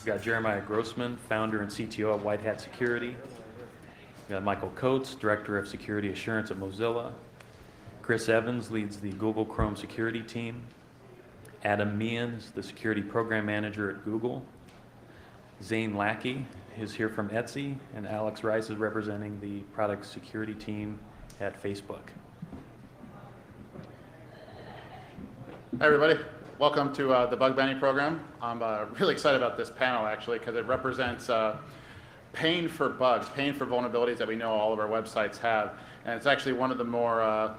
We've got Jeremiah Grossman, founder and CTO of White Hat Security. We've got Michael Coates, Director of Security Assurance at Mozilla. Chris Evans leads the Google Chrome security team. Adam Meehan's the Security Program Manager at Google. Zane Lackey is here from Etsy, and Alex Rice is representing the Product Security team at Facebook. Hi everybody, welcome to the Bug Bounty Program. I'm really excited about this panel actually because it represents paying for bugs, paying for vulnerabilities that we know all of our websites have. And it's actually one of the more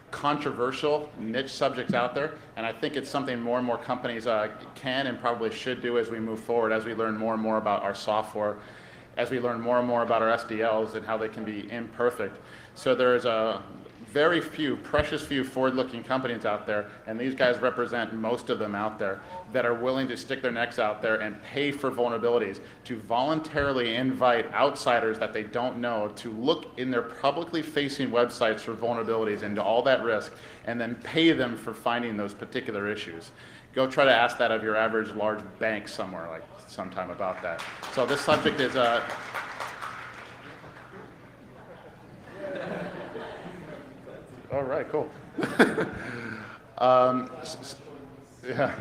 controversial niche subjects out there, and I think it's something more and more companies can and probably should do as we move forward, as we learn more and more about our software, as we learn more and more about our SDLs and how they can be imperfect. So there's a very few, precious few forward-looking companies out there, and these guys represent most of them out there, that are willing to stick their necks out there and pay for vulnerabilities, to voluntarily invite outsiders that they don't know to look in their publicly facing websites for vulnerabilities and all that risk, and then pay them for finding those particular issues. Go try to ask that of your average large bank somewhere, like sometime about that. So this subject is all right, cool. Yeah.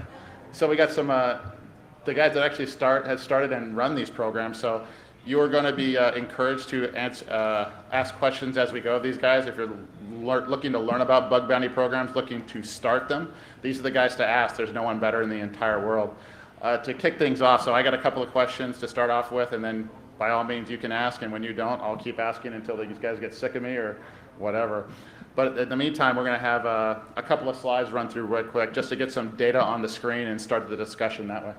So we got some, the guys that actually have started and run these programs. So you are going to be encouraged to ask questions as we go. These guys, if you're looking to learn about bug bounty programs, looking to start them, these are the guys to ask. There's no one better in the entire world. To kick things off, so I got a couple of questions to start off with, and then by all means you can ask, and when you don't, I'll keep asking until these guys get sick of me or whatever. But in the meantime, we're going to have a couple of slides run through real quick just to get some data on the screen and start the discussion that way.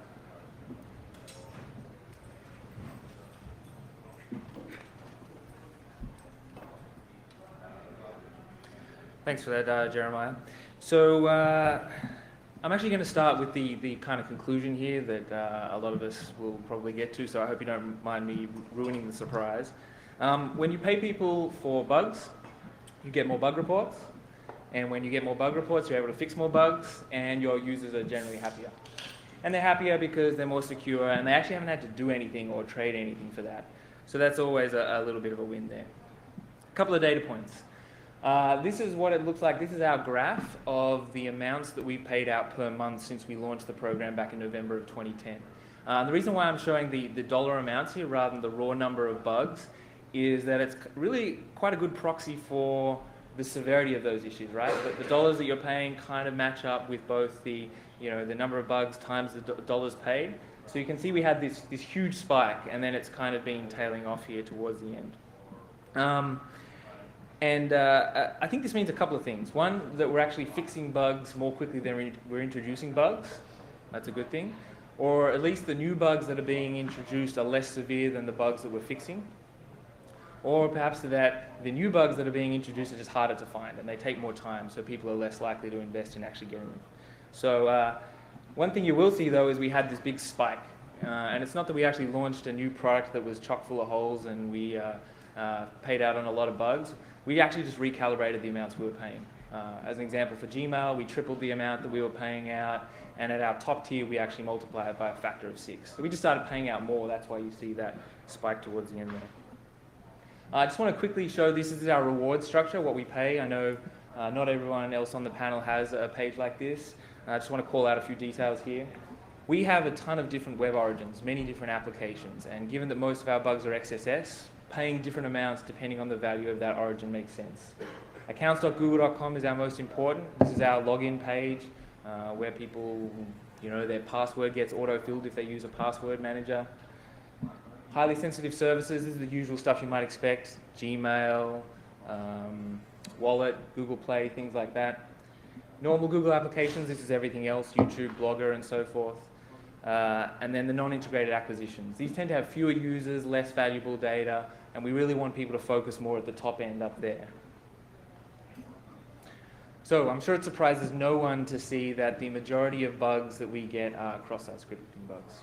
Thanks for that, Jeremiah. So I'm actually going to start with the kind of conclusion here that a lot of us will probably get to, so I hope you don't mind me ruining the surprise. When you pay people for bugs, you get more bug reports, and when you get more bug reports, you're able to fix more bugs, and your users are generally happier. And they're happier because they're more secure, and they actually haven't had to do anything or trade anything for that. So that's always a little bit of a win there. A couple of data points. This is what it looks like. This is our graph of the amounts that we paid out per month since we launched the program back in November of 2010. The reason why I'm showing the dollar amounts here rather than the raw number of bugs is that it's really quite a good proxy for the severity of those issues, right? The dollars that you're paying kind of match up with both the number of bugs times the dollars paid. So you can see we had this huge spike, and then it's kind of been tailing off here towards the end. I think this means a couple of things. One, that we're actually fixing bugs more quickly than we're introducing bugs. That's a good thing. Or at least the new bugs that are being introduced are less severe than the bugs that we're fixing. Or perhaps that the new bugs that are being introduced are just harder to find and they take more time, so people are less likely to invest in actually getting them. So one thing you will see though is we had this big spike. And it's not that we actually launched a new product that was chock full of holes and we paid out on a lot of bugs. We actually just recalibrated the amounts we were paying. As an example, for Gmail, we tripled the amount that we were paying out, and at our top tier, we actually multiplied it by a factor of 6. So we just started paying out more. That's why you see that spike towards the end there. I just want to quickly show this is our reward structure, what we pay. I know not everyone else on the panel has a page like this. I just want to call out a few details here. We have a ton of different web origins, many different applications, and given that most of our bugs are XSS, paying different amounts depending on the value of that origin makes sense. Accounts.google.com is our most important. This is our login page where people, their password gets auto-filled if they use a password manager. Highly sensitive services, this is the usual stuff you might expect. Gmail, Wallet, Google Play, things like that. Normal Google applications, this is everything else, YouTube, Blogger, and so forth. And then the non-integrated acquisitions. These tend to have fewer users, less valuable data, and we really want people to focus more at the top end up there. So I'm sure it surprises no one to see that the majority of bugs that we get are cross-site scripting bugs.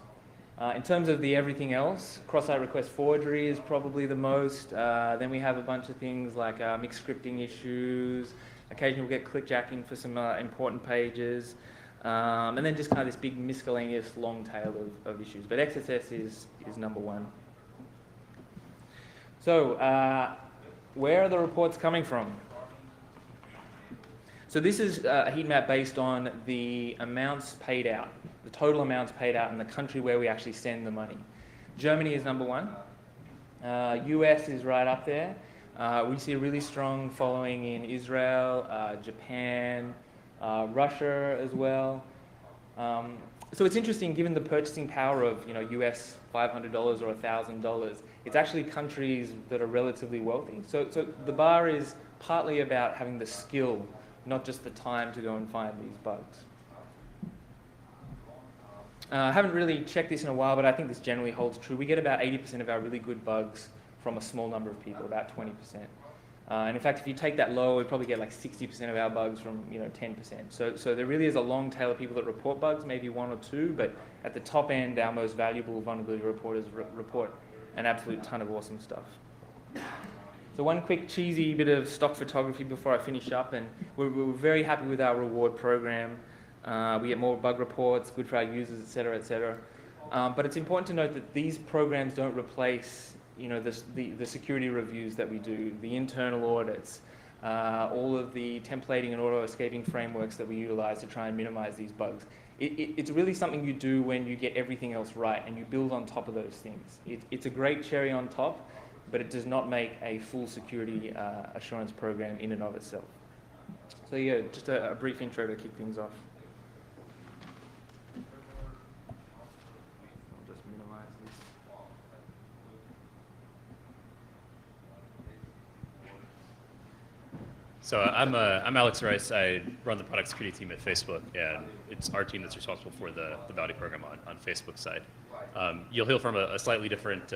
In terms of the everything else, cross-site request forgery is probably the most. Then we have a bunch of things like mixed scripting issues. Occasionally we'll get clickjacking for some important pages. And then just kind of this big miscellaneous long tail of issues. But XSS is number one. So where are the reports coming from? So this is a heat map based on the amounts paid out, the total amounts paid out in the country where we actually send the money. Germany is number one. US is right up there. We see a really strong following in Israel, Japan, Russia as well. So it's interesting, given the purchasing power of US $500 or $1,000, it's actually countries that are relatively wealthy. So the bar is partly about having the skill, not just the time to go and find these bugs. I haven't really checked this in a while, but I think this generally holds true. We get about 80% of our really good bugs from a small number of people, about 20%. And in fact, if you take that low, we probably get like 60% of our bugs from 10%. So there really is a long tail of people that report bugs, maybe one or two, but at the top end, our most valuable vulnerability reporters report an absolute ton of awesome stuff. So one quick cheesy bit of stock photography before I finish up, and we're very happy with our reward program. We get more bug reports, good for our users, et cetera, et cetera. But it's important to note that these programs don't replace the security reviews that we do, the internal audits, all of the templating and auto-escaping frameworks that we utilize to try and minimize these bugs. It's really something you do when you get everything else right and you build on top of those things. It's a great cherry on top, but it does not make a full security assurance program in and of itself. So yeah, just a brief intro to kick things off. I'll just minimize this. So I'm Alex Rice. I run the product security team at Facebook, and it's our team that's responsible for the bounty program on Facebook side. You'll hear from a slightly different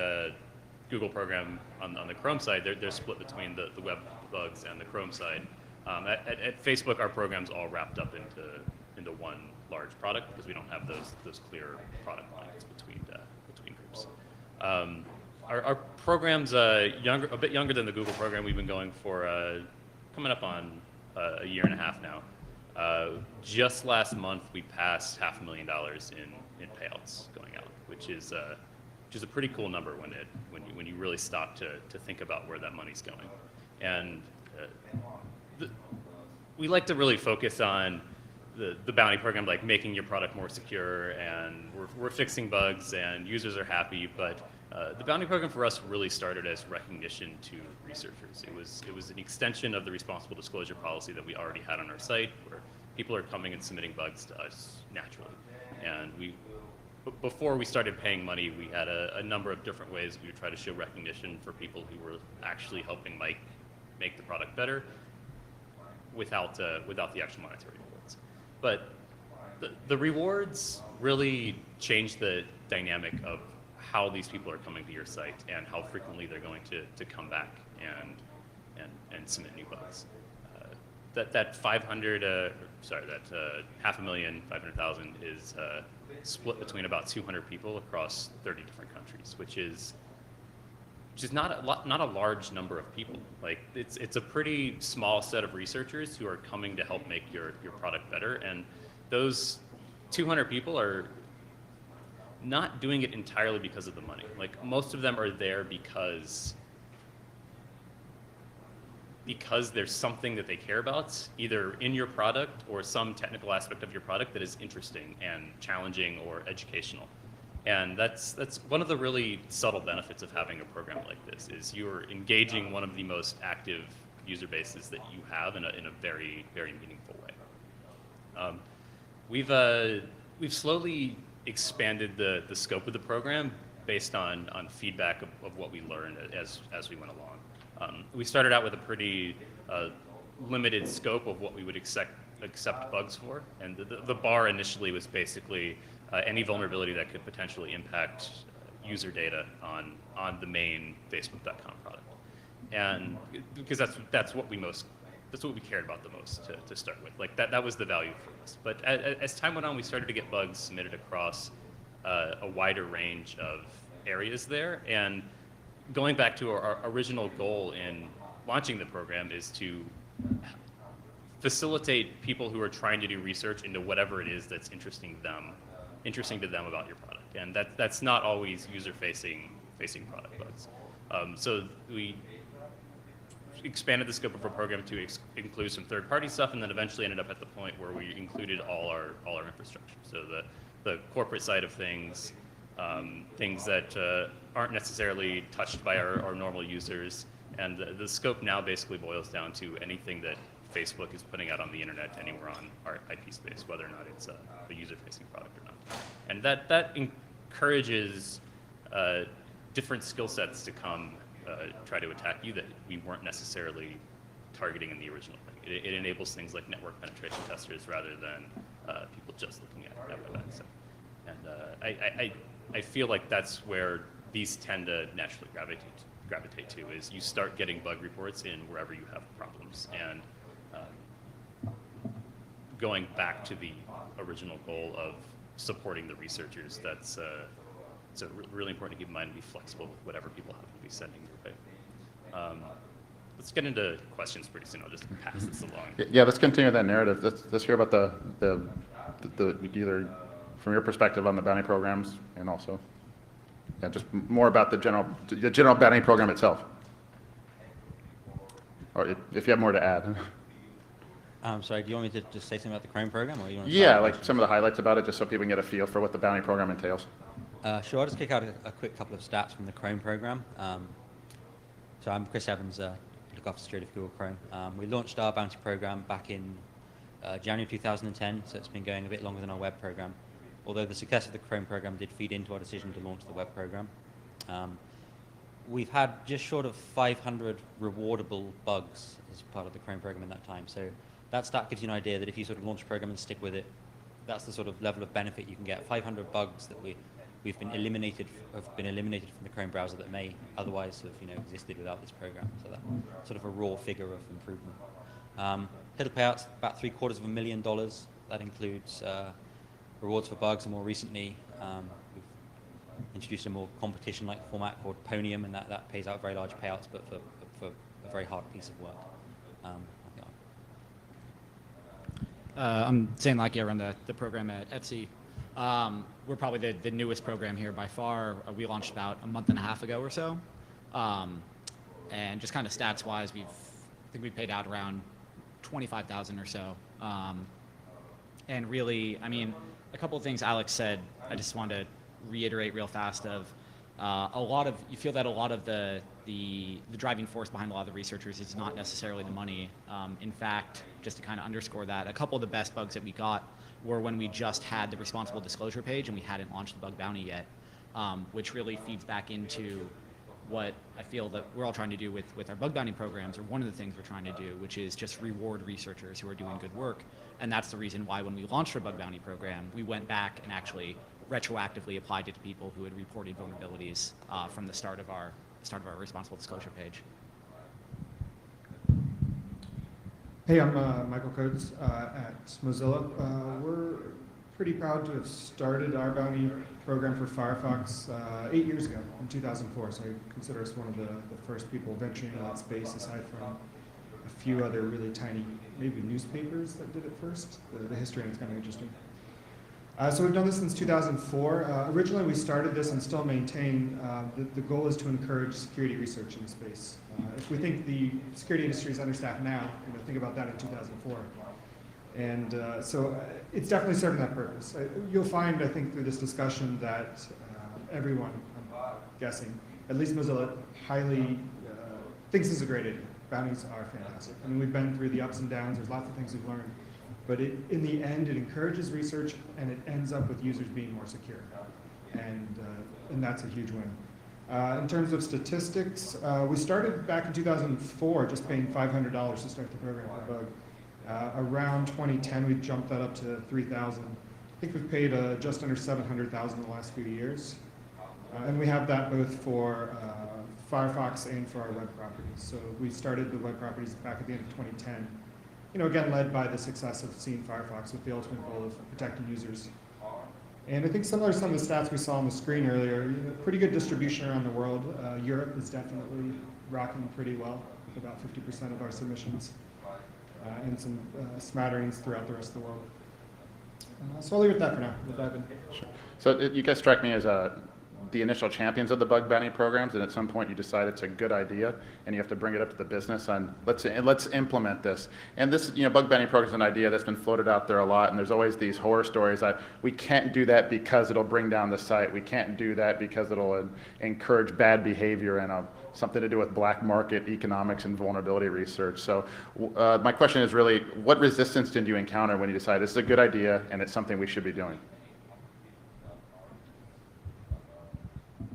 Google program on the Chrome side. They're split between the web bugs and the Chrome side. At Facebook, our program's all wrapped up into one large product because we don't have those clear product lines between groups. Our program's a bit younger than the Google program. We've been going for coming up on a year and a half now. Just last month, we passed $500,000 in payouts going out, which is a pretty cool number when you really stop to think about where that money's going. And we like to really focus on the bounty program, like making your product more secure, and we're fixing bugs and users are happy. But the bounty program for us really started as recognition to researchers. It was an extension of the responsible disclosure policy that we already had on our site, where people are coming and submitting bugs to us naturally. And before we started paying money, we had a number of different ways we would try to show recognition for people who were actually helping Mike make the product better without the actual monetary rewards. But the rewards really changed the dynamic of how these people are coming to your site and how frequently they're going to come back and submit new bugs. That 500,000, 500,000 is split between about 200 people across 30 different countries, which is not a large number of people. Like it's a pretty small set of researchers who are coming to help make your product better, and those 200 people are not doing it entirely because of the money. Like most of them are there because there's something that they care about, either in your product or some technical aspect of your product that is interesting and challenging or educational. And that's one of the really subtle benefits of having a program like this, is you're engaging one of the most active user bases that you have in a very, very meaningful way. We've slowly expanded the scope of the program based on feedback of what we learned as we went along. We started out with a pretty limited scope of what we would accept bugs for, and the bar initially was basically any vulnerability that could potentially impact user data on the main Facebook.com product, and because that's what we cared about the most to start with. Like that was the value for us. But as time went on, we started to get bugs submitted across a wider range of areas there. And going back to our original goal in launching the program is to facilitate people who are trying to do research into whatever it is that's interesting to them about your product, and that's not always user-facing product bugs. So we expanded the scope of our program to include some third-party stuff, and then eventually ended up at the point where we included all our infrastructure. So the corporate side of things, things that aren't necessarily touched by our normal users, and the scope now basically boils down to anything that Facebook is putting out on the internet anywhere on our IP space, whether or not it's a user-facing product or not. And that encourages different skill sets to come try to attack you that we weren't necessarily targeting in the original thing. It enables things like network penetration testers rather than people just looking at web ads. And I feel like that's where these tend to naturally gravitate to, is you start getting bug reports in wherever you have problems. And going back to the original goal of supporting the researchers, that's so really important to keep in mind and be flexible with whatever people happen to be sending your way. Let's get into questions pretty soon. I'll just pass this along. Yeah, let's continue that narrative. Let's hear about the either from your perspective on the bounty programs, and also just more about the general bounty program itself. Or if you have more to add. Sorry, do you want me to just say something about the Chrome program? Or you want to Yeah, like some of the highlights about it, just so people can get a feel for what the bounty program entails. Sure, I'll just kick out a quick couple of stats from the Chrome program. So I'm Chris Evans, look after security for Google Chrome. We launched our bounty program back in January 2010, so it's been going a bit longer than our web program. Although the success of the Chrome program did feed into our decision to launch the web program. We've had just short of 500 rewardable bugs as part of the Chrome program in that time. So that stat gives you an idea that if you sort of launch a program and stick with it, that's the sort of level of benefit you can get. 500 bugs that have been eliminated from the Chrome browser that may otherwise have existed without this program. So that's sort of a raw figure of improvement. Total payouts about $750,000. That includes rewards for bugs, and more recently we've introduced a more competition-like format called Ponium, and that pays out very large payouts, but for a very hard piece of work. I'm Zane Lackey. I run the program at FC. We're probably the newest program here by far. We launched about a month and a half ago or so. And just kind of stats-wise, I think we paid out around 25,000 or so. And really, I mean, a couple of things Alex said, I just want to reiterate real fast of you feel that a lot of the driving force behind a lot of the researchers is not necessarily the money. In fact, just to kind of underscore that, a couple of the best bugs that we got were when we just had the responsible disclosure page and we hadn't launched the bug bounty yet, which really feeds back into what I feel that we're all trying to do with our bug bounty programs, or one of the things we're trying to do, which is just reward researchers who are doing good work. And that's the reason why when we launched our bug bounty program, we went back and actually retroactively applied it to people who had reported vulnerabilities from the start of our responsible disclosure page. Hey, I'm Michael Coates at Mozilla. We're pretty proud to have started our bounty program for Firefox 8 years ago, in 2004. So I consider us one of the first people venturing into that space, aside from a few other really tiny, maybe newspapers that did it first. The history is kind of interesting. So we've done this since 2004. Originally, we started this and still maintain. The goal is to encourage security research in the space. If we think the security industry is understaffed now, think about that in 2004. And so it's definitely serving that purpose. You'll find, I think, through this discussion that everyone, I'm guessing, at least Mozilla, highly thinks this is a great idea. Bounties are fantastic. I mean, we've been through the ups and downs. There's lots of things we've learned. But in the end, it encourages research, and it ends up with users being more secure. And that's a huge win. In terms of statistics, we started back in 2004 just paying $500 to start the program for bug. Around 2010, we jumped that up to $3,000. I think we've paid just under $700,000 in the last few years. And we have that both for Firefox and for our web properties. So we started the web properties back at the end of 2010. Again, led by the success of seeing Firefox with the ultimate goal of protecting users. And I think similar to some of the stats we saw on the screen earlier, pretty good distribution around the world. Europe is definitely rocking pretty well, with about 50% of our submissions. and some smatterings throughout the rest of the world. So I'll leave it at that for now. We'll dive in. So you guys strike me as the initial champions of the bug bounty programs, and at some point you decide it's a good idea, and you have to bring it up to the business on let's implement this. And this, bug bounty program is an idea that's been floated out there a lot, and there's always these horror stories that we can't do that because it'll bring down the site. We can't do that because it'll encourage bad behavior and something to do with black market economics and vulnerability research. So my question is really, what resistance did you encounter when you decided this is a good idea and it's something we should be doing?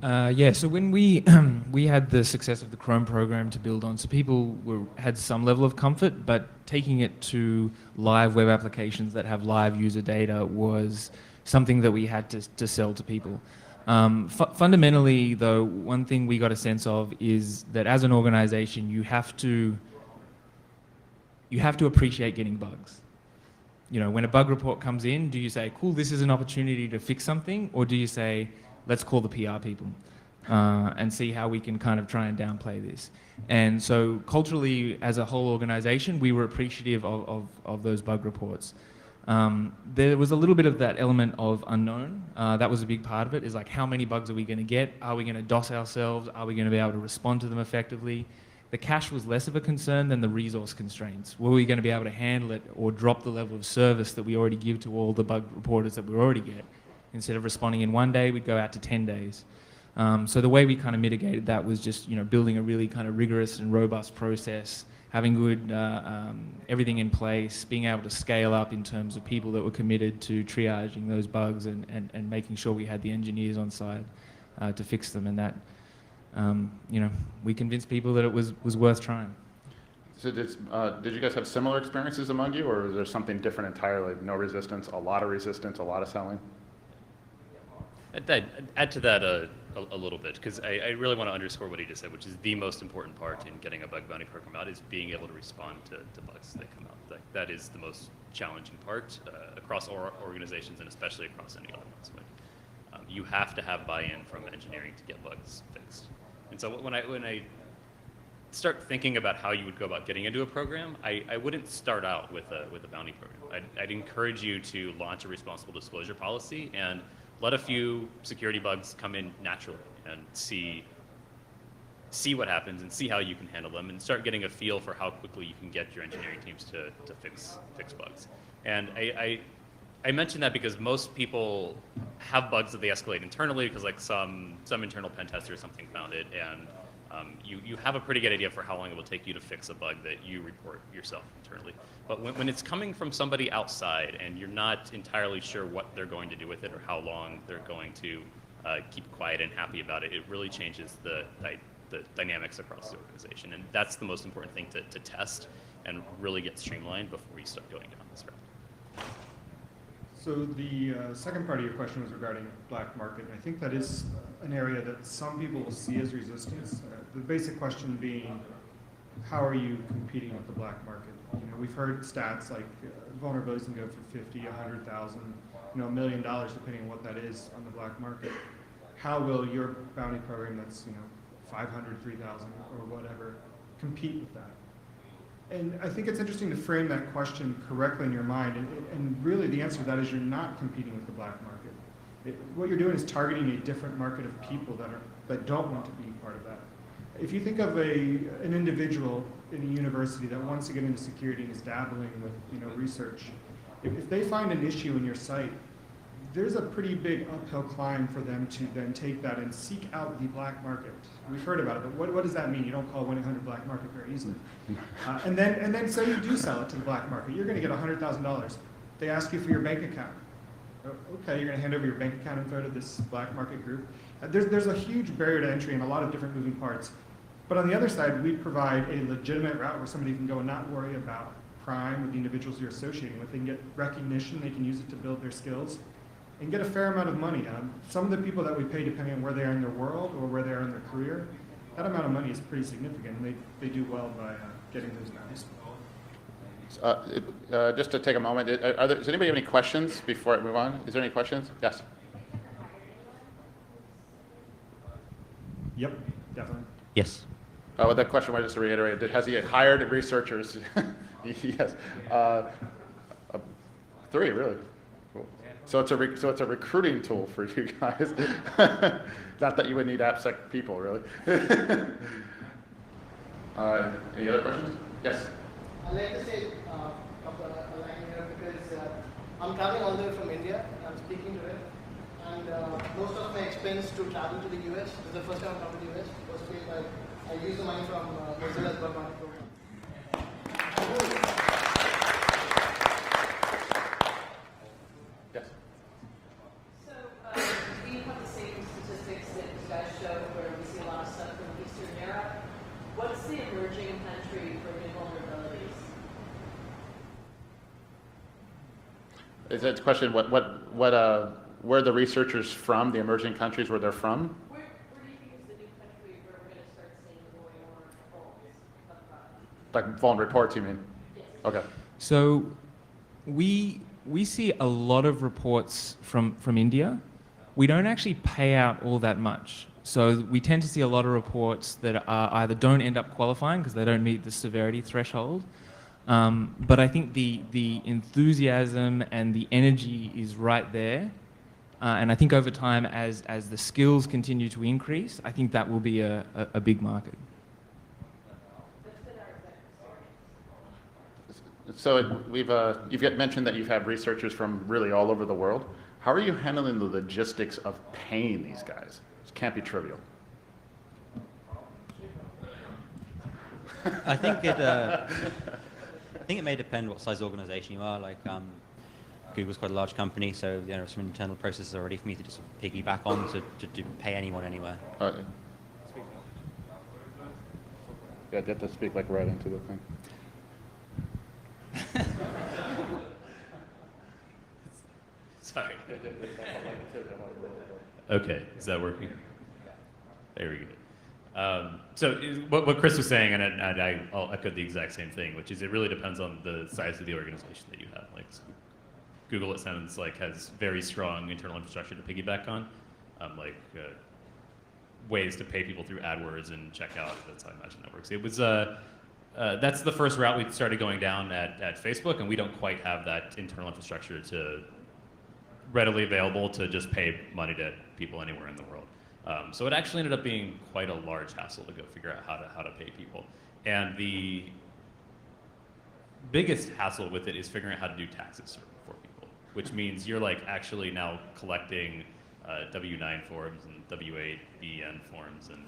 So when we we had the success of the Chrome program to build on, so people had some level of comfort, but taking it to live web applications that have live user data was something that we had to sell to people. Fundamentally, though, one thing we got a sense of is that as an organization, you have to appreciate getting bugs. When a bug report comes in, do you say, cool, this is an opportunity to fix something, or do you say, let's call the PR people and see how we can kind of try and downplay this? And so culturally, as a whole organization, we were appreciative of those bug reports. There was a little bit of that element of unknown. That was a big part of it, is like, how many bugs are we going to get? Are we going to DOS ourselves? Are we going to be able to respond to them effectively? The cache was less of a concern than the resource constraints. Were we going to be able to handle it or drop the level of service that we already give to all the bug reporters that we already get? Instead of responding in 1 day, we'd go out to 10 days. So the way we kind of mitigated that was just, building a really kind of rigorous and robust process, having good everything in place, being able to scale up in terms of people that were committed to triaging those bugs and making sure we had the engineers on site to fix them. And that, we convinced people that it was worth trying. So did you guys have similar experiences among you, or is there something different entirely? No resistance, a lot of resistance, a lot of selling? I'd add to that a little bit, because I really want to underscore what he just said, which is the most important part in getting a bug bounty program out, is being able to respond to bugs that come out. That is the most challenging part across all organizations, and especially across any other ones. You have to have buy-in from engineering to get bugs fixed. And so when I start thinking about how you would go about getting into a program, I wouldn't start out with a bounty program. I'd encourage you to launch a responsible disclosure policy and let a few security bugs come in naturally and see what happens and see how you can handle them, and start getting a feel for how quickly you can get your engineering teams to fix bugs. And I mention that because most people have bugs that they escalate internally because like some internal pen tester or something found it, and you have a pretty good idea for how long it will take you to fix a bug that you report yourself internally. But when it's coming from somebody outside and you're not entirely sure what they're going to do with it or how long they're going to keep quiet and happy about it, it really changes the dynamics across the organization. And that's the most important thing to test and really get streamlined before you start going down this route. So the second part of your question was regarding black market. And I think that is an area that some people will see as resistance. The basic question being, how are you competing with the black market? We've heard stats like vulnerabilities can go for 50, 100,000, $1 million, depending on what that is on the black market. How will your bounty program that's 500, 3,000 or whatever compete with that? And I think it's interesting to frame that question correctly in your mind, and really the answer to that is you're not competing with the black market. What you're doing is targeting a different market of people that don't want to be part of that. If you think of an individual in a university that wants to get into security and is dabbling with research, if they find an issue in your site, there's a pretty big uphill climb for them to then take that and seek out the black market. We've heard about it, but what does that mean? You don't call 1-800 black market very easily. And then say you do sell it to the black market, you're going to get $100,000. They ask you for your bank account. Okay, you're going to hand over your bank account info to this black market group. There's a huge barrier to entry and a lot of different moving parts. But on the other side, we provide a legitimate route where somebody can go and not worry about crime with the individuals you're associating with. They can get recognition, they can use it to build their skills, and get a fair amount of money. Some of the people that we pay, depending on where they are in their world or where they are in their career, that amount of money is pretty significant, and they do well by getting those bounties. Just to take a moment, does anybody have any questions before I move on? Is there any questions? Yes. Yep, definitely. Yes. With that question, I just to reiterate, has he hired researchers Yes. Uh, 3, really. Cool. So it's a recruiting tool for you guys. Not that you would need AppSec people, really. Any other questions? Yes. I'd like to say a line here because I'm traveling all the way from India. I'm speaking today, and most of my expense to travel to the US. This is the first time I've come to the US. Was paid by I use the money from Mozilla's bug bounty program. Yes. So we have the same statistics that you guys show where we see a lot of stuff from Eastern Europe. What's the emerging country for new vulnerabilities? Is that the question? Where the researchers from? The emerging countries where they're from? Where do you think is the new country where we're going to start seeing more and more faults of products? Like vulnerable reports, you mean? Yes. Okay. So we see a lot of reports from India. We don't actually pay out all that much. So we tend to see a lot of reports that either don't end up qualifying because they don't meet the severity threshold. But I think the enthusiasm and the energy is right there. And I think over time, as the skills continue to increase, I think that will be a big market. So you've mentioned that you've had researchers from really all over the world. How are you handling the logistics of paying these guys? It can't be trivial. I think it may depend what size organization you are. Like Google's quite a large company, so some internal processes already for me to just piggyback on to pay anyone anywhere. Yeah, you have to speak like right into the thing. Sorry. Okay, is that working? There we go. So what Chris was saying, and I'll echo the exact same thing, which is it really depends on the size of the organization that you have. Like Google, it sounds like, has very strong internal infrastructure to piggyback on, ways to pay people through AdWords and checkout. That's how I imagine that works. It was that's the first route we started going down at Facebook, and we don't quite have that internal infrastructure to readily available to just pay money to people anywhere in the world. So it actually ended up being quite a large hassle to go figure out how to pay people. And the biggest hassle with it is figuring out how to do taxes for people, which means you're like actually now collecting W-9 forms and W-8 BN forms and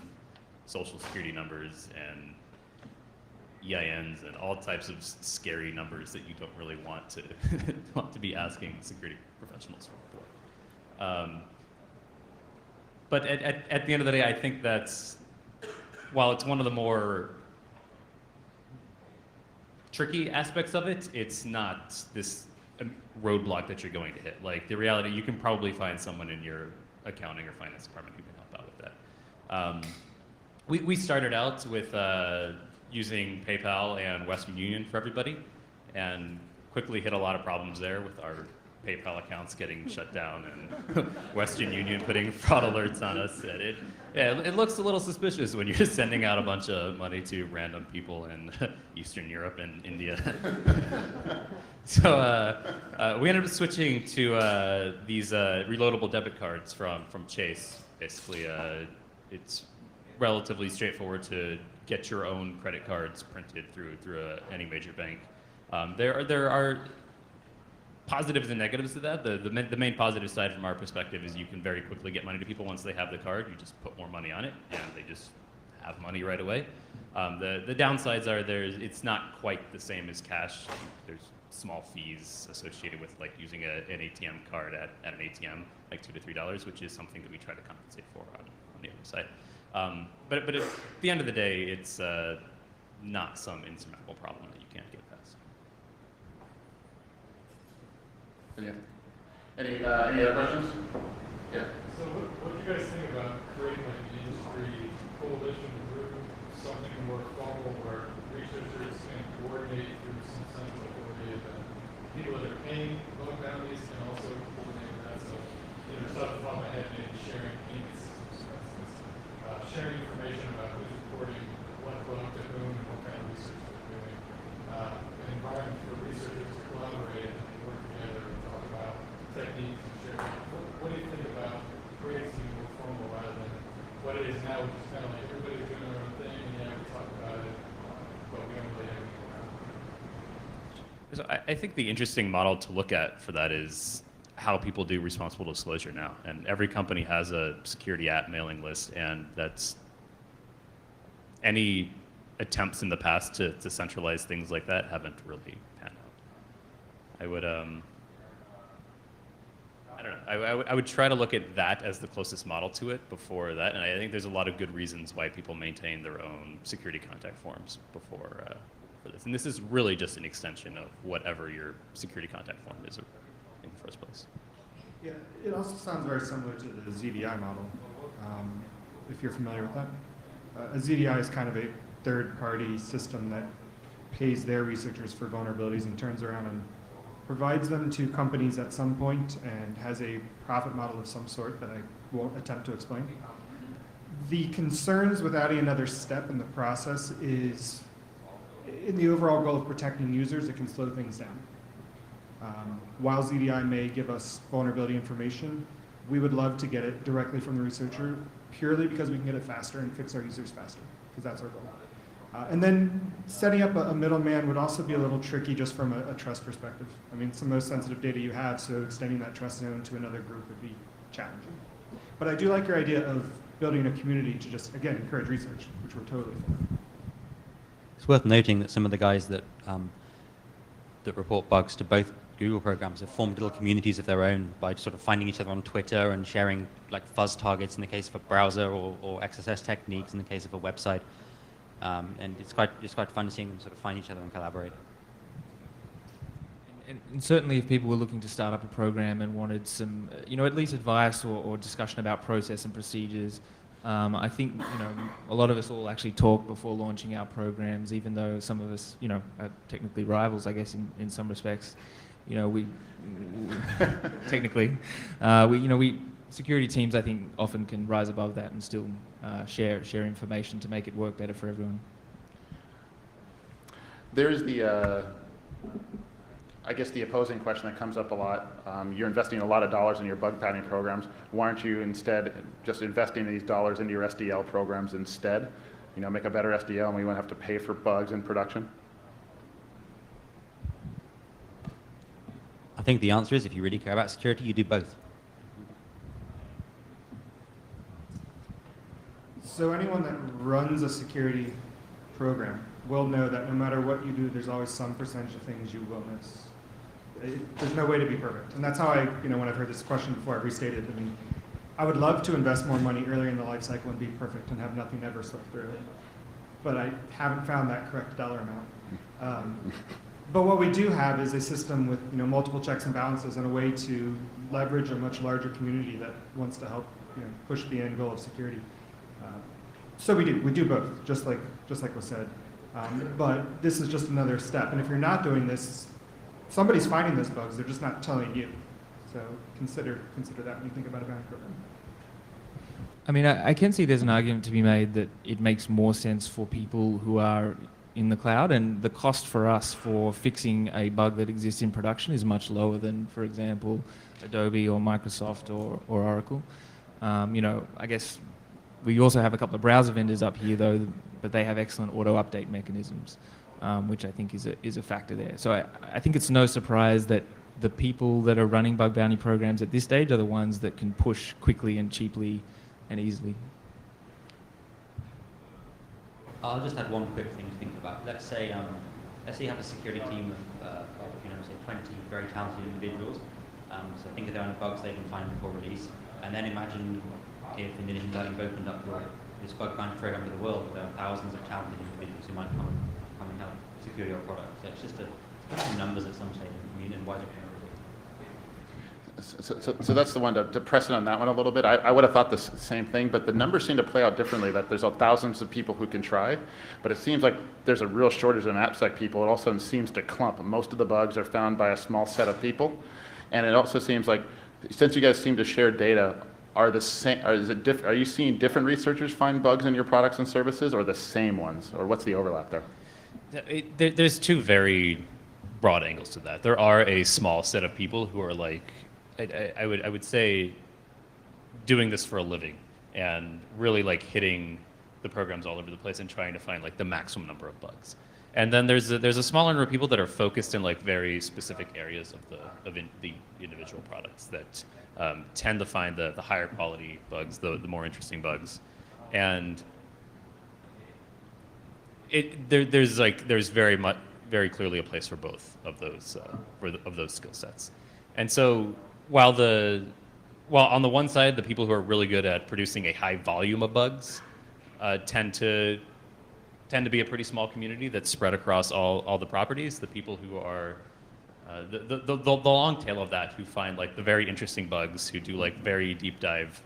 social security numbers and EINs and all types of scary numbers that you don't really want to be asking security professionals for. But at the end of the day, I think that's, while it's one of the more tricky aspects of it, it's not this roadblock that you're going to hit. Like the reality, you can probably find someone in your accounting or finance department who can help out with that. We started out with using PayPal and Western Union for everybody, and quickly hit a lot of problems there with our PayPal accounts getting shut down and Western Union putting fraud alerts on us. And it looks a little suspicious when you're just sending out a bunch of money to random people in Eastern Europe and India. So we ended up switching to these reloadable debit cards from Chase. Basically, it's relatively straightforward to get your own credit cards printed through any major bank. There are positives and negatives to that. The main positive side from our perspective is you can very quickly get money to people once they have the card. You just put more money on it, and they just have money right away. The downsides are it's not quite the same as cash. There's small fees associated with like using an ATM card at an ATM, like $2 to $3, which is something that we try to compensate for on the other side. But at the end of the day, it's not some insurmountable problem that you can't get past. Any other questions? Yeah. So what do you guys think about creating like an industry coalition group, something more formal where researchers can coordinate through some central authority that people that are paying bug bounties can also coordinate that? So, just off the top of my head, maybe sharing payment systems, for instance, sharing information about who's reporting what bug to whom and what kind of research they're doing. environment for researchers to collaborate and work together and talk about techniques and share. What do you think about creating something more formal rather than what it is now, which is kind of like everybody's doing their own thing, and yeah, we talk about it, but we don't really have anything around it. So I think the interesting model to look at for that is how people do responsible disclosure now. And every company has a security app mailing list, and that's any attempts in the past to centralize things like that haven't really panned out. I would, I don't know, I would try to look at that as the closest model to it before that, and I think there's a lot of good reasons why people maintain their own security contact forms before for this. And this is really just an extension of whatever your security contact form is in the first place. Yeah, it also sounds very similar to the ZDI model, if you're familiar with that. A ZDI is kind of a third-party system that pays their researchers for vulnerabilities and turns around and provides them to companies at some point and has a profit model of some sort that I won't attempt to explain. The concerns with adding another step in the process is, in the overall goal of protecting users, it can slow things down. While ZDI may give us vulnerability information, we would love to get it directly from the researcher purely because we can get it faster and fix our users faster, because that's our goal. And then setting up a middleman would also be a little tricky just from a trust perspective. I mean, it's the most sensitive data you have, so extending that trust zone to another group would be challenging. But I do like your idea of building a community to just, again, encourage research, which we're totally for. It's worth noting that some of the guys that that report bugs to both Google programs have formed little communities of their own by sort of finding each other on Twitter and sharing like fuzz targets in the case of a browser or XSS techniques in the case of a website. And it's quite fun seeing them sort of find each other and collaborate. And certainly if people were looking to start up a program and wanted some, at least advice or discussion about process and procedures, I think, a lot of us all actually talk before launching our programs, even though some of us, are technically rivals, I guess, in some respects. We technically, security teams, I think, often can rise above that and still share information to make it work better for everyone. There's the, I guess the opposing question that comes up a lot. You're investing a lot of dollars in your bug bounty programs. Why aren't you instead just investing these dollars into your SDL programs instead? Make a better SDL and we won't have to pay for bugs in production. I think the answer is if you really care about security, you do both. So anyone that runs a security program will know that no matter what you do, there's always some percentage of things you will miss. There's no way to be perfect. And that's how I, when I've heard this question before, I've restated. I mean, I would love to invest more money earlier in the life cycle and be perfect and have nothing ever slip through. But I haven't found that correct dollar amount. But what we do have is a system with multiple checks and balances and a way to leverage a much larger community that wants to help push the end goal of security. So we do both, just like was said. But this is just another step. And if you're not doing this, somebody's finding those bugs. They're just not telling you. So consider that when you think about a bounty program. I mean, I can see there's an argument to be made that it makes more sense for people who are in the cloud, and the cost for us for fixing a bug that exists in production is much lower than, for example, Adobe or Microsoft or Oracle. I guess we also have a couple of browser vendors up here, though, but they have excellent auto-update mechanisms, which I think is a factor there. So I think it's no surprise that the people that are running bug bounty programs at this stage are the ones that can push quickly and cheaply and easily. I'll just add one quick thing to think about. Let's say you have a security team of say 20 very talented individuals. So think of the amount of bugs they can find before release, and then imagine if in addition to that you've opened up this bug bounty program to the world, there are thousands of talented individuals who might come and help secure your product. So it's just a numbers at some stage in wider community. So that's the one to press it on that one a little bit. I would have thought the same thing, but the numbers seem to play out differently, that there's thousands of people who can try, but it seems like there's a real shortage in AppSec people. It also seems to clump. Most of the bugs are found by a small set of people, and it also seems like, since you guys seem to share data, are you seeing different researchers find bugs in your products and services, or the same ones, or what's the overlap there? There's two very broad angles to that. There are a small set of people who are like, I would say, doing this for a living and really like hitting the programs all over the place and trying to find like the maximum number of bugs. And then there's a smaller number of people that are focused in like very specific areas of the individual products that tend to find the higher quality bugs, the more interesting bugs, and there's very clearly a place for both of those of those skill sets. And so while on the one side the people who are really good at producing a high volume of bugs tend to be a pretty small community that's spread across all the properties. The people who are the long tail of that, who find like the very interesting bugs, who do like very deep dive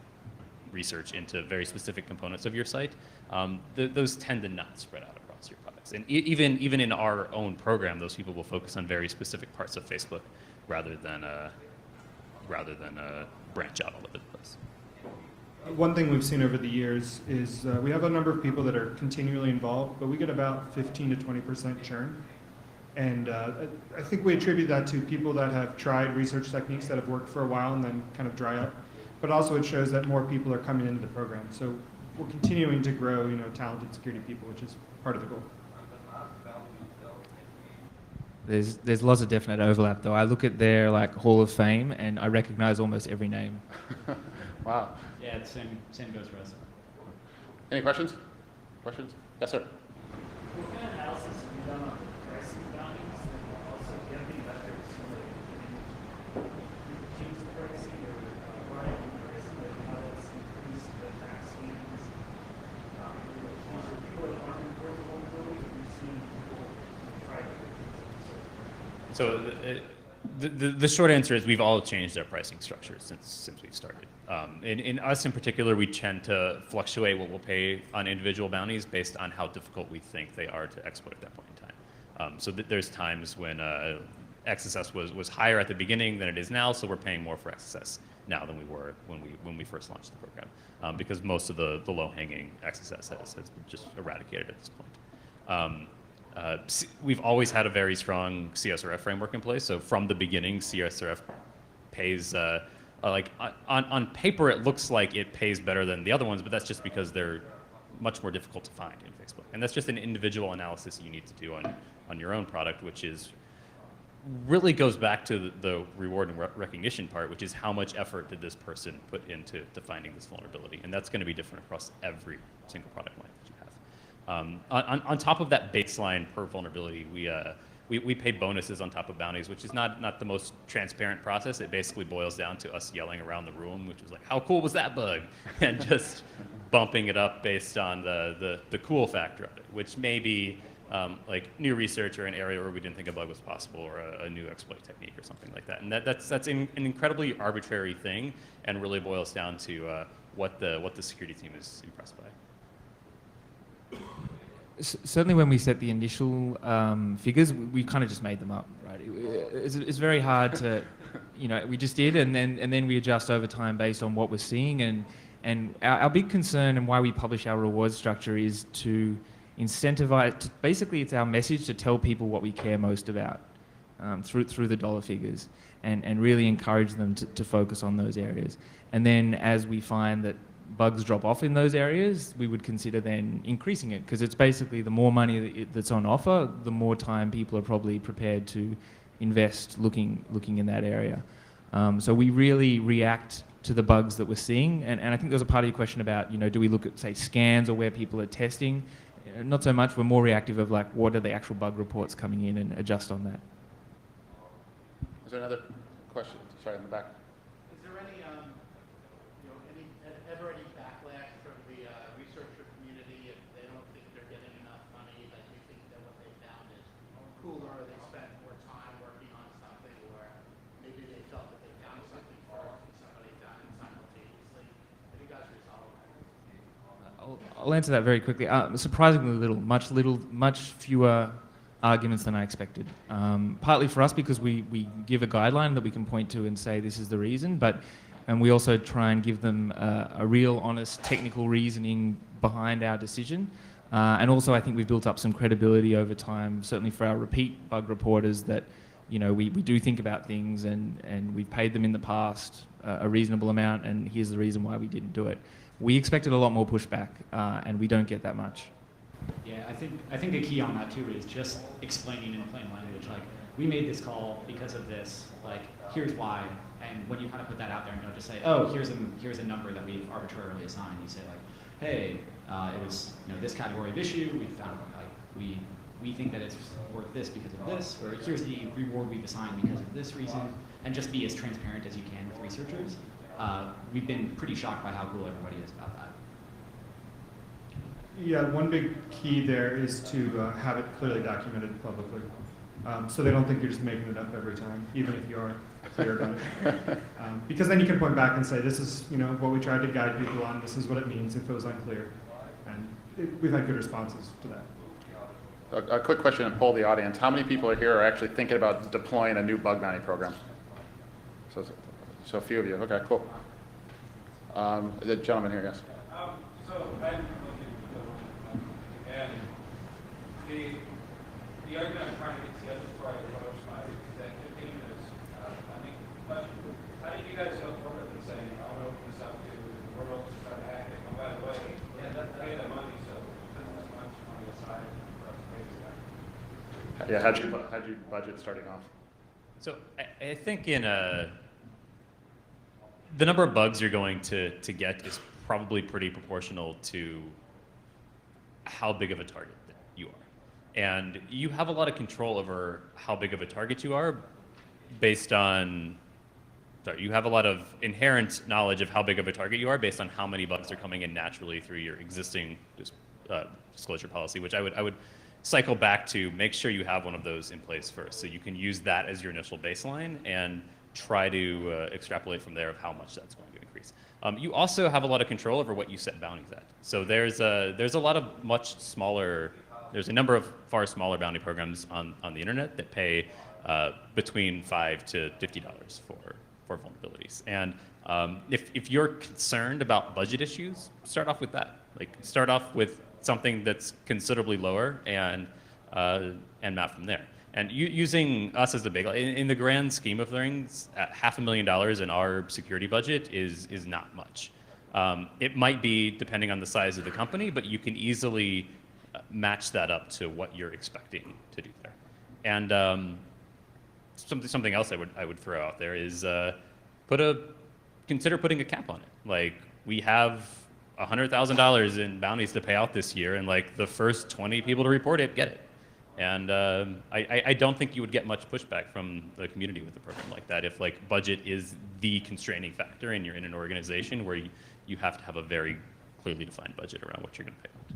research into very specific components of your site, those tend to not spread out across your products. And even in our own program, those people will focus on very specific parts of Facebook rather than branch out all over the place. One thing we've seen over the years is we have a number of people that are continually involved, but we get about 15 to 20% churn. And I think we attribute that to people that have tried research techniques that have worked for a while and then kind of dry up. But also it shows that more people are coming into the program. So we're continuing to grow, talented security people, which is part of the goal. There's lots of definite overlap, though. I look at their like Hall of Fame and I recognize almost every name. Wow. Yeah, the same goes for us. Any questions? Questions? Yes, sir. What kind of analysis have you done on pricing bounties and also gambling metrics? Change the pricing or why pricing the pilots increase the tax schemes? People that aren't reporting vulnerabilities, we've seen people try to. So the short answer is we've all changed our pricing structure since we started. In us in particular, we tend to fluctuate what we'll pay on individual bounties based on how difficult we think they are to exploit at that point in time. So there's times when XSS was higher at the beginning than it is now, so we're paying more for XSS now than we were when we first launched the program, because most of the low-hanging XSS has just eradicated at this point. We've always had a very strong CSRF framework in place. So from the beginning, CSRF pays, like on paper, it looks like it pays better than the other ones, but that's just because they're much more difficult to find in Facebook. And that's just an individual analysis you need to do on your own product, which is really goes back to the reward and recognition part, which is how much effort did this person put into finding this vulnerability. And that's going to be different across every single product line that you have. On top of that baseline per vulnerability, we pay bonuses on top of bounties, which is not the most transparent process. It basically boils down to us yelling around the room, which is like, how cool was that bug? And just bumping it up based on the cool factor of it, which may be like new research or an area where we didn't think a bug was possible, or a new exploit technique or something like that. And that's an incredibly arbitrary thing, and really boils down to what the security team is impressed by. Certainly when we set the initial figures, we kind of just made them up, right? It's very hard to, we just did, and then we adjust over time based on what we're seeing. And our big concern and why we publish our reward structure is to incentivize, basically it's our message to tell people what we care most about through the dollar figures, and really encourage them to focus on those areas. And then as we find that bugs drop off in those areas, we would consider then increasing it, because it's basically the more money that's on offer, the more time people are probably prepared to invest looking in that area. So we really react to the bugs that we're seeing, and I think there's a part of your question about, do we look at, say, scans or where people are testing? Not so much. We're more reactive of like, what are the actual bug reports coming in, and adjust on that. Is there another question? Sorry, in the back. Is there any, ever any backlash from the researcher community if they don't think they're getting enough money, that you think that what they found is cooler, or they spent more time working on something, or maybe they felt that they found something first and somebody found it simultaneously? Have you guys resolved that? I'll answer that very quickly. Surprisingly much fewer arguments than I expected. Partly for us because we give a guideline that we can point to and say this is the reason, and we also try and give them a real, honest, technical reasoning behind our decision. And also I think we've built up some credibility over time, certainly for our repeat bug reporters, that we do think about things and we've paid them in the past a reasonable amount, and here's the reason why we didn't do it. We expected a lot more pushback, and we don't get that much. Yeah, I think the key on that too is just explaining in plain language, like, we made this call because of this, like, here's why. And when you kind of put that out there and don't just say, oh, here's a number that we've arbitrarily assigned, you say like, hey, it was this category of issue, we found like we think that it's worth this because of this, or here's the reward we've assigned because of this reason, and just be as transparent as you can with researchers. We've been pretty shocked by how cool everybody is about that. Yeah, one big key there is to have it clearly documented publicly. So they don't think you're just making it up every time, even if you are clear about it. Because then you can point back and say, this is what we tried to guide people on, this is what it means if it was unclear. And we've had good responses to that. A quick question and poll the audience. How many people are here are actually thinking about deploying a new bug bounty program? So a few of you. Okay, cool. The gentleman here, yes. So I'm looking and the argument I'm trying to get together before I approach my executive team is funding. But how did you guys help work with them saying, I want to open this up to the world to start acting? Oh, by the way, pay the money, so put this much money aside for us to pay this guy. Yeah, how'd you budget starting off? So I think the number of bugs you're going to get is probably pretty proportional to how big of a target that you are. And you have a lot of control over how big of a target you are based on, you have a lot of inherent knowledge of how big of a target you are based on how many bugs are coming in naturally through your existing disclosure policy, which I would cycle back to make sure you have one of those in place first. So you can use that as your initial baseline and try to extrapolate from there of how much that's going to increase. You also have a lot of control over what you set bounties at. So there's a lot of much smaller, there's a number of far smaller bounty programs on the internet that pay between $5 to $50 for vulnerabilities. And if you're concerned about budget issues, start off with that. Like, start off with something that's considerably lower and map from there. And using us as the big, in the grand scheme of things, $500,000 in our security budget is not much. It might be depending on the size of the company, but you can easily match that up to what you're expecting to do there. And something else I would throw out there is consider putting a cap on it. Like, we have $100,000 in bounties to pay out this year, and like the first 20 people to report it get it. And I don't think you would get much pushback from the community with a program like that if like budget is the constraining factor and you're in an organization where you have to have a very clearly defined budget around what you're going to pay out.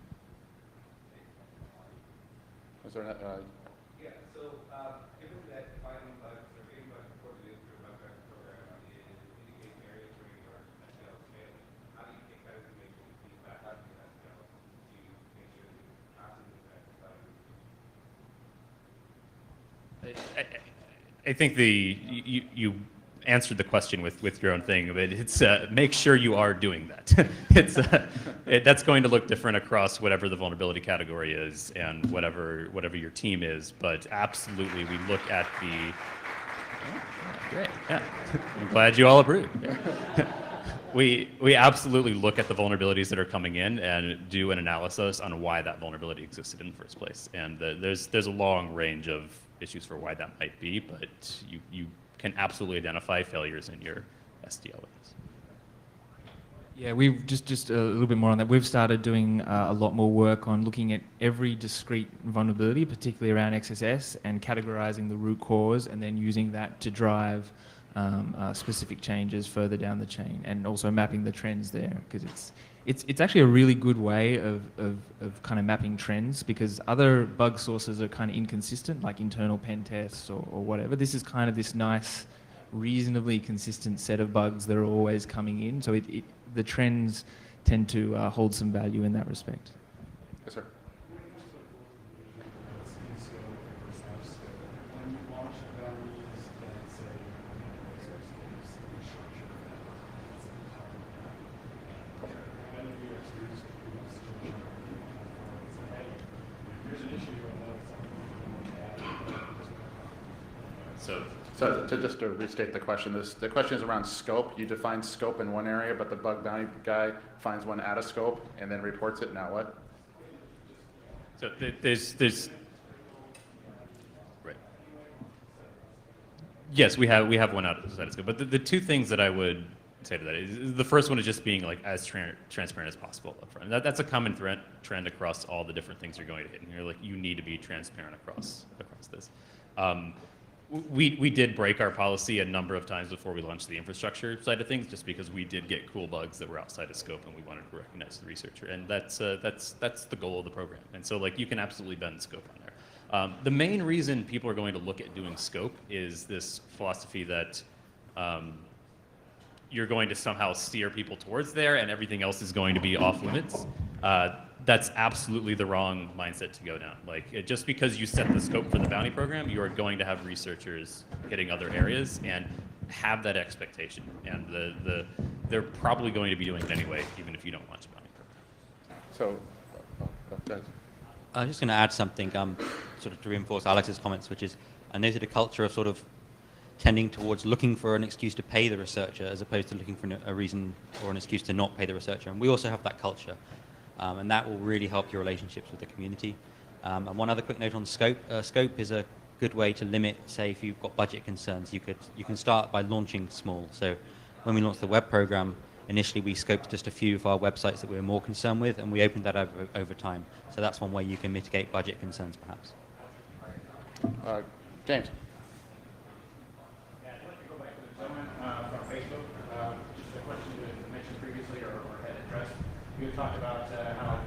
Was there yeah, so given that finding bugs or getting bugs reported into a bug bounty program indicates areas where you are failing, how do you take that information and feedback out to that to make sure that you constantly I think you answered the question with your own thing, but it's make sure you are doing that. That's going to look different across whatever the vulnerability category is and whatever your team is. But absolutely, we look at the. Oh, great, yeah. I'm glad you all approve. We absolutely look at the vulnerabilities that are coming in and do an analysis on why that vulnerability existed in the first place. And there's a long range of issues for why that might be, but you can absolutely identify failures in your SDLs. Yeah, we've just a little bit more on that. We've started doing a lot more work on looking at every discrete vulnerability, particularly around XSS, and categorizing the root cause, and then using that to drive specific changes further down the chain, and also mapping the trends there, because it's actually a really good way of kind of mapping trends, because other bug sources are kind of inconsistent, like internal pen tests or whatever. This is kind of this nice, reasonably consistent set of bugs that are always coming in. So the trends tend to hold some value in that respect. Yes, sir. So just to restate the question, the question is around scope. You define scope in one area, but the bug bounty guy finds one out of scope and then reports it. Now what? So there's right. Yes, we have one outside of scope. But the two things that I would say to that is the first one is just being like as transparent as possible up front. That's a common trend across all the different things you're going to hit. And you're like, you need to be transparent across this. We did break our policy a number of times before we launched the infrastructure side of things, just because we did get cool bugs that were outside of scope, and we wanted to recognize the researcher, and that's the goal of the program. And so, like, you can absolutely bend scope on there. The main reason people are going to look at doing scope is this philosophy that you're going to somehow steer people towards there, and everything else is going to be off limits. That's absolutely the wrong mindset to go down. Like, just because you set the scope for the bounty program, you are going to have researchers hitting other areas, and have that expectation. And they're probably going to be doing it anyway, even if you don't launch a bounty program. So, I'm just going to add something, sort of to reinforce Alex's comments, which is I noted a culture of sort of tending towards looking for an excuse to pay the researcher as opposed to looking for a reason or an excuse to not pay the researcher. And we also have that culture. And that will really help your relationships with the community. And one other quick note on scope. Scope is a good way to limit, say, if you've got budget concerns, you can start by launching small. So when we launched the web program, initially we scoped just a few of our websites that we were more concerned with, and we opened that over time. So that's one way you can mitigate budget concerns, perhaps. James. Yeah, I'd like to go back to the gentleman from Facebook. Just a question you had mentioned previously or had addressed. You had talked about how,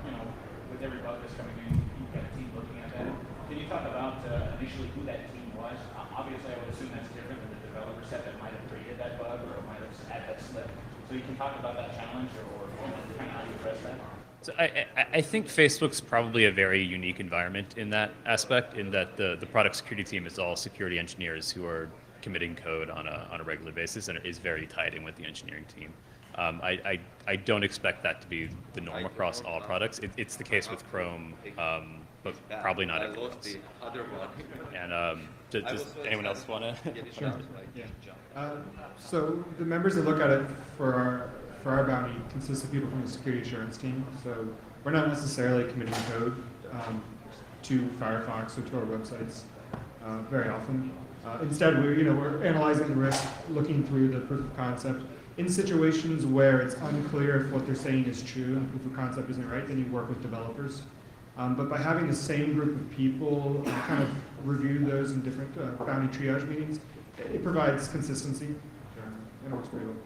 with every bug that's coming in, you've got a team looking at that. Can you talk about initially who that team was? Obviously, I would assume that's different than the developer set that might have created that bug or might have had that slip. So you can talk about that challenge or kind of how you address that? So I think Facebook's probably a very unique environment in that aspect, in that the product security team is all security engineers who are committing code on a regular basis and is very tied in with the engineering team. I don't expect that to be the norm across all products. It's the case with Chrome, but probably not everyone else. And does anyone else want to? Sure. Yeah. So the members that look at it for our bounty consist of people from the security assurance team. So we're not necessarily committing code to Firefox or to our websites very often. Instead, we're analyzing the risk, looking through the proof of concept. In situations where it's unclear if what they're saying is true and proof of concept isn't right, then you work with developers. But by having the same group of people kind of review those in different bounty triage meetings, it provides consistency. It works pretty well.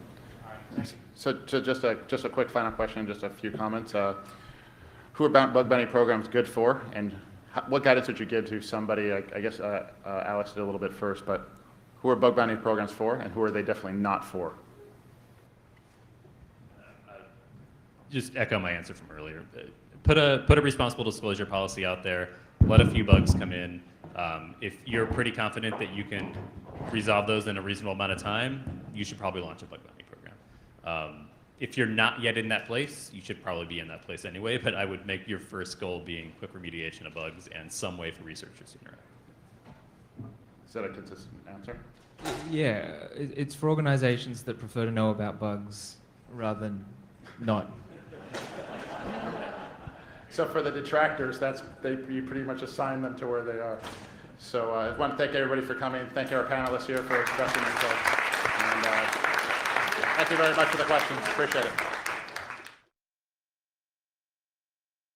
So just a quick final question, just a few comments. Who are bug bounty programs good for, and what guidance would you give to somebody? I guess Alex did a little bit first, but who are bug bounty programs for, and who are they definitely not for? Just echo my answer from earlier. Put a responsible disclosure policy out there. Let a few bugs come in. If you're pretty confident that you can resolve those in a reasonable amount of time, you should probably launch a bug bounty program. If you're not yet in that place, you should probably be in that place anyway, but I would make your first goal being quick remediation of bugs and some way for researchers to interact. Is that a consistent answer? Yeah, it's for organizations that prefer to know about bugs rather than not. So for the detractors, you pretty much assign them to where they are. So I want to thank everybody for coming. Thank our panelists here for expressing themselves. And thank you very much for the questions. Appreciate it.